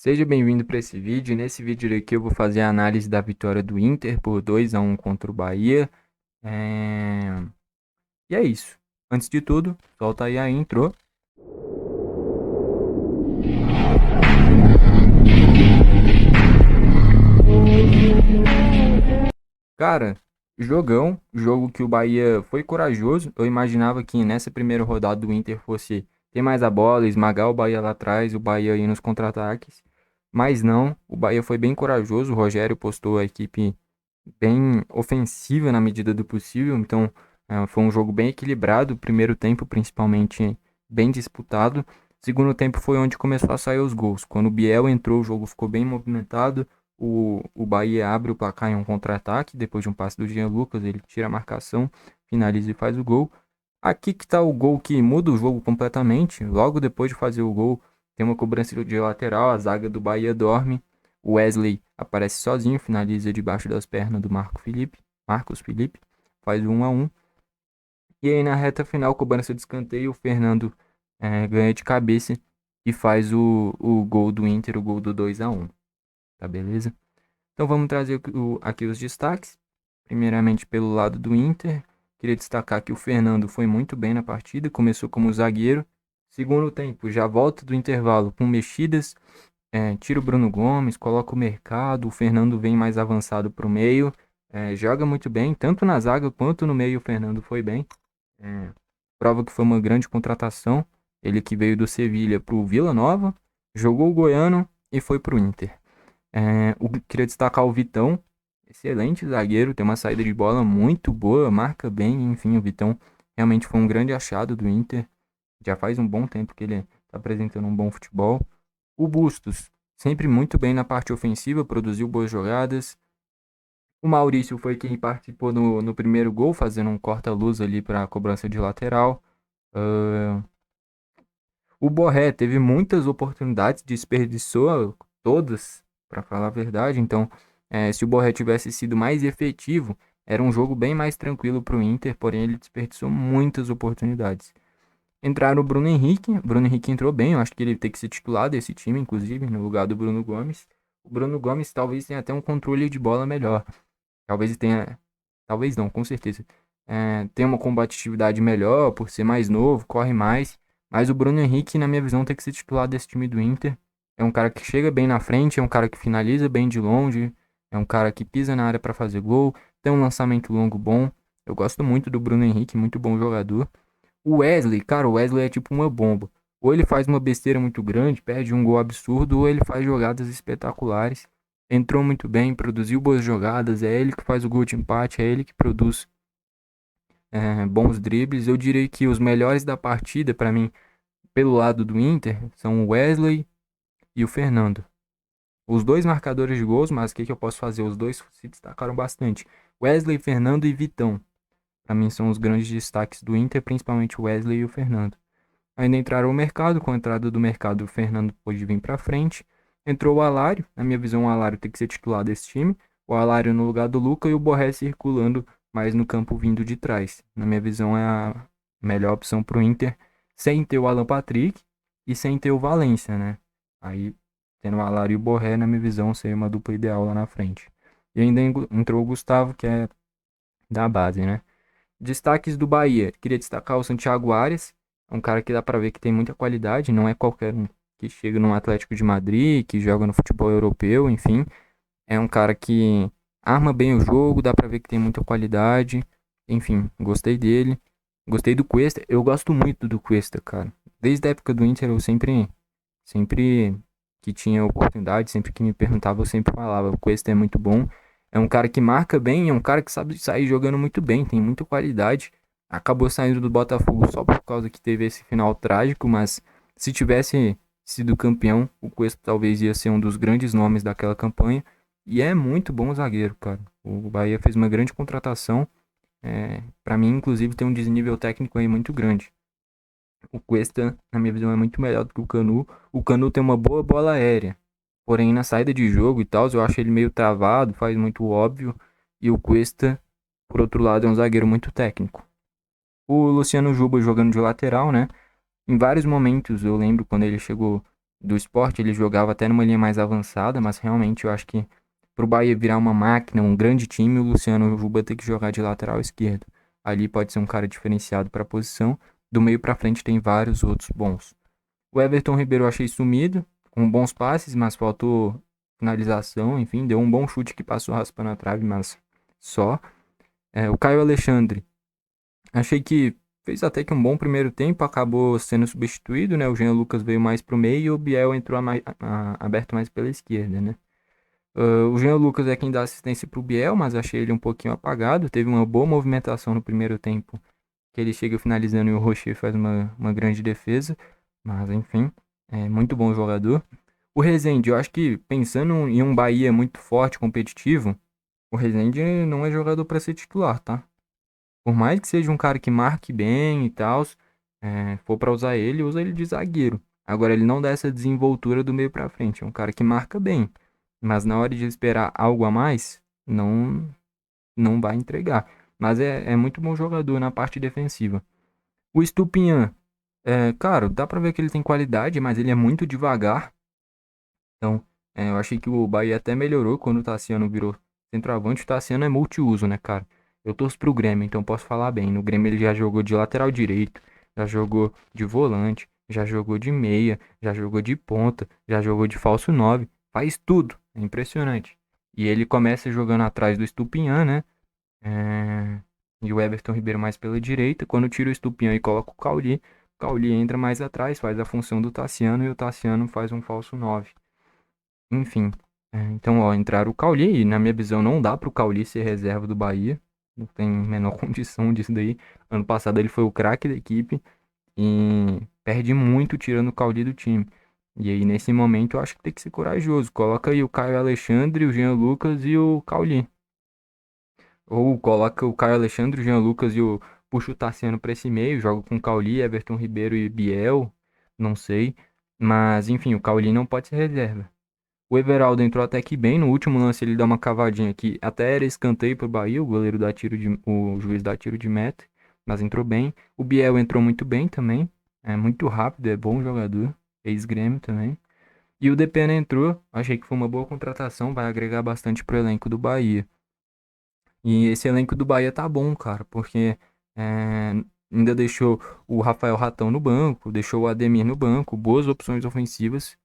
Seja bem-vindo para esse vídeo. Nesse vídeo aqui eu vou fazer a análise da vitória do Inter por 2-1 contra o Bahia. É... E é isso. Antes de tudo, solta aí a intro. Cara, jogo que o Bahia foi corajoso. Eu imaginava que nessa primeira rodada do Inter fosse ter mais a bola, esmagar o Bahia lá atrás, o Bahia ir nos contra-ataques. Mas não, o Bahia foi bem corajoso. O Rogério postou a equipe bem ofensiva na medida do possível, então foi um jogo bem equilibrado. Primeiro tempo, principalmente, bem disputado. Segundo tempo foi onde começou a sair os gols. Quando o Biel entrou, o jogo ficou bem movimentado. O Bahia abre o placar em um contra-ataque, depois de um passe do Jean Lucas, ele tira a marcação, finaliza e faz o gol. Aqui que tá o gol que muda o jogo completamente. Logo depois de fazer o gol, tem uma cobrança de lateral, a zaga do Bahia dorme. O Wesley aparece sozinho, finaliza debaixo das pernas do Marcos Felipe, faz o 1-1. E aí na reta final, cobrança de escanteio, o Fernando ganha de cabeça e faz o gol do Inter, o gol do 2-1. Tá beleza? Então vamos trazer aqui os destaques. Primeiramente pelo lado do Inter, queria destacar que o Fernando foi muito bem na partida, começou como zagueiro. Segundo tempo, já volta do intervalo com mexidas, tira o Bruno Gomes, coloca o Mercado, o Fernando vem mais avançado para o meio, joga muito bem, tanto na zaga quanto no meio o Fernando foi bem. É, prova que foi uma grande contratação, ele que veio do Sevilha para o Vila Nova, jogou o Goiano e foi para o Inter. Queria destacar o Vitão, excelente zagueiro, tem uma saída de bola muito boa, marca bem, enfim, o Vitão realmente foi um grande achado do Inter, já faz um bom tempo que ele está apresentando um bom futebol. O Bustos, sempre muito bem na parte ofensiva, produziu boas jogadas. O Maurício foi quem participou no primeiro gol, fazendo um corta-luz ali para a cobrança de lateral. Uh, o Borré teve muitas oportunidades, desperdiçou todas, para falar a verdade. Então, se o Borré tivesse sido mais efetivo, era um jogo bem mais tranquilo para o Inter, porém ele desperdiçou muitas oportunidades. Entraram o Bruno Henrique. O Bruno Henrique entrou bem. Eu acho que ele tem que ser titular desse time, inclusive, no lugar do Bruno Gomes. O Bruno Gomes talvez tenha até um controle de bola melhor. Talvez tenha. Talvez não, com certeza. Tem uma combatividade melhor por ser mais novo, corre mais. Mas o Bruno Henrique, na minha visão, tem que ser titular desse time do Inter. É um cara que chega bem na frente, é um cara que finaliza bem de longe, é um cara que pisa na área para fazer gol, tem um lançamento longo bom. Eu gosto muito do Bruno Henrique, muito bom jogador. O Wesley, cara, o Wesley é tipo uma bomba. Ou ele faz uma besteira muito grande, perde um gol absurdo, ou ele faz jogadas espetaculares. Entrou muito bem, produziu boas jogadas, é ele que faz o gol de empate, é ele que produz bons dribles. Eu diria que os melhores da partida, para mim, pelo lado do Inter, são o Wesley e o Fernando. Os dois marcadores de gols, mas o que eu posso fazer? Os dois se destacaram bastante. Wesley, Fernando e Vitão. Para mim são os grandes destaques do Inter, principalmente o Wesley e o Fernando. Ainda entraram o mercado, com a entrada do mercado o Fernando pôde vir para frente. Entrou o Alário, na minha visão o Alário tem que ser titular desse time. O Alário no lugar do Luca e o Borré circulando mais no campo vindo de trás. Na minha visão é a melhor opção para o Inter, sem ter o Alan Patrick e sem ter o Valência, né? Aí, tendo o Alário e o Borré, na minha visão, seria uma dupla ideal lá na frente. E ainda entrou o Gustavo, que é da base, né? Destaques do Bahia. Queria destacar o Santiago Arias. É um cara que dá pra ver que tem muita qualidade. Não é qualquer um que chega no Atlético de Madrid, que joga no futebol europeu, enfim. É um cara que arma bem o jogo, dá pra ver que tem muita qualidade. Enfim, gostei dele. Gostei do Cuesta. Eu gosto muito do Cuesta, cara. Desde a época do Inter, eu sempre que tinha oportunidade, sempre que me perguntava, eu sempre falava, o Cuesta é muito bom. É um cara que marca bem, é um cara que sabe sair jogando muito bem, tem muita qualidade. Acabou saindo do Botafogo só por causa que teve esse final trágico, mas se tivesse sido campeão, o Cuesta talvez ia ser um dos grandes nomes daquela campanha. E é muito bom zagueiro, cara. O Bahia fez uma grande contratação. Para mim, inclusive, tem um desnível técnico aí muito grande. O Cuesta, na minha visão, é muito melhor do que o Canu. O Canu tem uma boa bola aérea. Porém, na saída de jogo e tal, eu acho ele meio travado, faz muito óbvio. E o Cuesta, por outro lado, é um zagueiro muito técnico. O Luciano Juba jogando de lateral, né? Em vários momentos, eu lembro quando ele chegou do Sport, ele jogava até numa linha mais avançada, mas realmente eu acho que pro Bahia virar uma máquina, um grande time, o Luciano Juba tem que jogar de lateral esquerdo. Ali pode ser um cara diferenciado para a posição. Do meio para frente tem vários outros bons. O Everton Ribeiro eu achei sumido, com bons passes, mas faltou finalização, enfim, deu um bom chute que passou raspando a trave, mas só. O Caio Alexandre, achei que fez até que um bom primeiro tempo, acabou sendo substituído, né? O Jean Lucas veio mais pro meio e o Biel entrou aberto mais pela esquerda, né? O Jean Lucas é quem dá assistência pro Biel, mas achei ele um pouquinho apagado. Teve uma boa movimentação no primeiro tempo, que ele chega finalizando e o Rocher faz uma grande defesa. Mas enfim, é muito bom jogador. O Rezende, eu acho que pensando em um Bahia muito forte, competitivo, o Rezende não é jogador para ser titular, tá? Por mais que seja um cara que marque bem e tal, for pra usar ele, usa ele de zagueiro. Agora, ele não dá essa desenvoltura do meio pra frente. É um cara que marca bem, mas na hora de esperar algo a mais, não vai entregar. Mas é muito bom jogador na parte defensiva. O Estupinhan, cara, dá pra ver que ele tem qualidade, mas ele é muito devagar. Então, eu achei que o Bahia até melhorou quando o Tassiano virou centroavante. O Tassiano é multiuso, né, cara? Eu torço pro Grêmio, então posso falar bem. No Grêmio ele já jogou de lateral direito, já jogou de volante, já jogou de meia, já jogou de ponta, já jogou de falso 9. Faz tudo. É impressionante. E ele começa jogando atrás do Estupinhan, né? É, E o Everton Ribeiro mais pela direita. Quando tira o Estupinhan e coloca o Cauli entra mais atrás, faz a função do Tassiano e o Tassiano faz um falso 9. Enfim, então, ó, entraram o Cauli, e na minha visão não dá pro Cauli ser reserva do Bahia, não tem a menor condição disso daí. Ano passado ele foi o craque da equipe e perde muito tirando o Cauli do time. E aí, nesse momento, eu acho que tem que ser corajoso. Coloca aí o Caio Alexandre, o Jean Lucas e o Cauli. Ou coloca o Caio Alexandre, o Jean Lucas e o puxa o Tassiano pra esse meio, joga com o Cauli, Everton Ribeiro e Biel, não sei. Mas, enfim, o Cauli não pode ser reserva. O Everaldo entrou até que bem. No último lance ele dá uma cavadinha aqui. Até era escanteio pro Bahia. O goleiro dá tiro de. O juiz dá tiro de meta. Mas entrou bem. O Biel entrou muito bem também. É muito rápido, é bom jogador. Ex-Grêmio também. E o Depena entrou. Achei que foi uma boa contratação. Vai agregar bastante pro elenco do Bahia. E esse elenco do Bahia tá bom, cara. Porque é, ainda deixou o Rafael Ratão no banco. Deixou o Ademir no banco. Boas opções ofensivas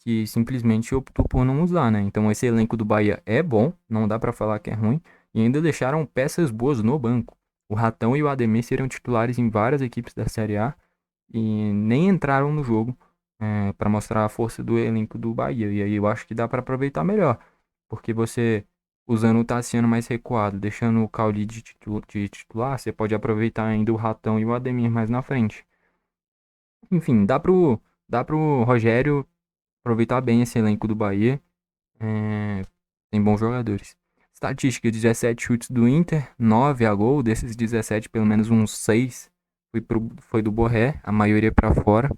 que simplesmente optou por não usar, né? Então esse elenco do Bahia é bom, não dá pra falar que é ruim, e ainda deixaram peças boas no banco. O Ratão e o Ademir seriam titulares em várias equipes da Série A e nem entraram no jogo para mostrar a força do elenco do Bahia. E aí eu acho que dá pra aproveitar melhor, porque você usando o Tassiano mais recuado, deixando o Cauli de titular, você pode aproveitar ainda o Ratão e o Ademir mais na frente. Enfim, dá pro Rogério aproveitar bem esse elenco do Bahia. Tem bons jogadores. Estatística: 17 chutes do Inter, 9 a gol. Desses 17, pelo menos uns 6 foi do Borré, a maioria para fora.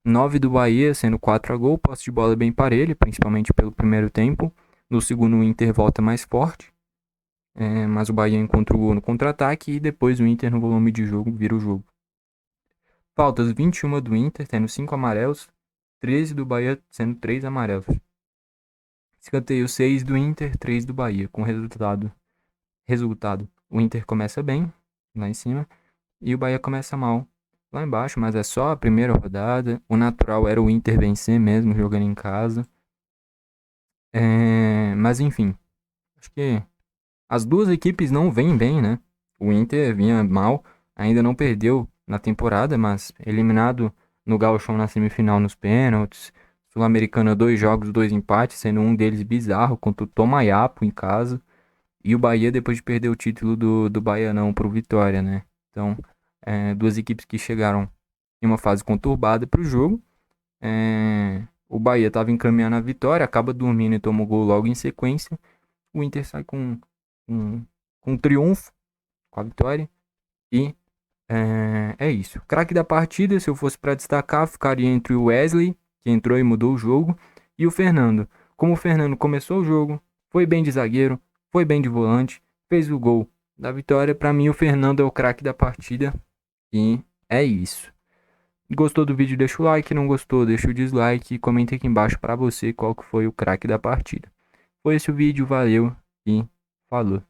9 do Bahia, sendo 4 a gol. Posse de bola bem parelho, principalmente pelo primeiro tempo. No segundo, o Inter volta mais forte. Mas o Bahia encontra o gol no contra-ataque e depois o Inter, no volume de jogo, vira o jogo. Faltas: 21 do Inter, tendo 5 amarelos. 13 do Bahia, sendo 3 amarelos. Escanteio: 6 do Inter, 3 do Bahia. Com resultado, o Inter começa bem, lá em cima, e o Bahia começa mal, lá embaixo, mas é só a primeira rodada. O natural era o Inter vencer mesmo, jogando em casa. Mas enfim, acho que as duas equipes não vêm bem, né? O Inter vinha mal, ainda não perdeu na temporada, mas eliminado no Gauchão na semifinal nos pênaltis. Sul-Americana, 2 jogos, 2 empates, sendo um deles bizarro contra o Tomayapo em casa. E o Bahia depois de perder o título do Baianão pro Vitória, né? Então, duas equipes que chegaram em uma fase conturbada pro jogo. O Bahia estava encaminhando a vitória, acaba dormindo e toma o gol logo em sequência. O Inter sai um, com um triunfo, com a vitória. E é isso. Craque da partida, se eu fosse para destacar, ficaria entre o Wesley, que entrou e mudou o jogo, e o Fernando. Como o Fernando começou o jogo, foi bem de zagueiro, foi bem de volante, fez o gol da vitória. Para mim, o Fernando é o craque da partida. E é isso. Gostou do vídeo, deixa o like, não gostou, deixa o dislike e comenta aqui embaixo pra você qual que foi o craque da partida. Foi esse o vídeo, valeu e falou.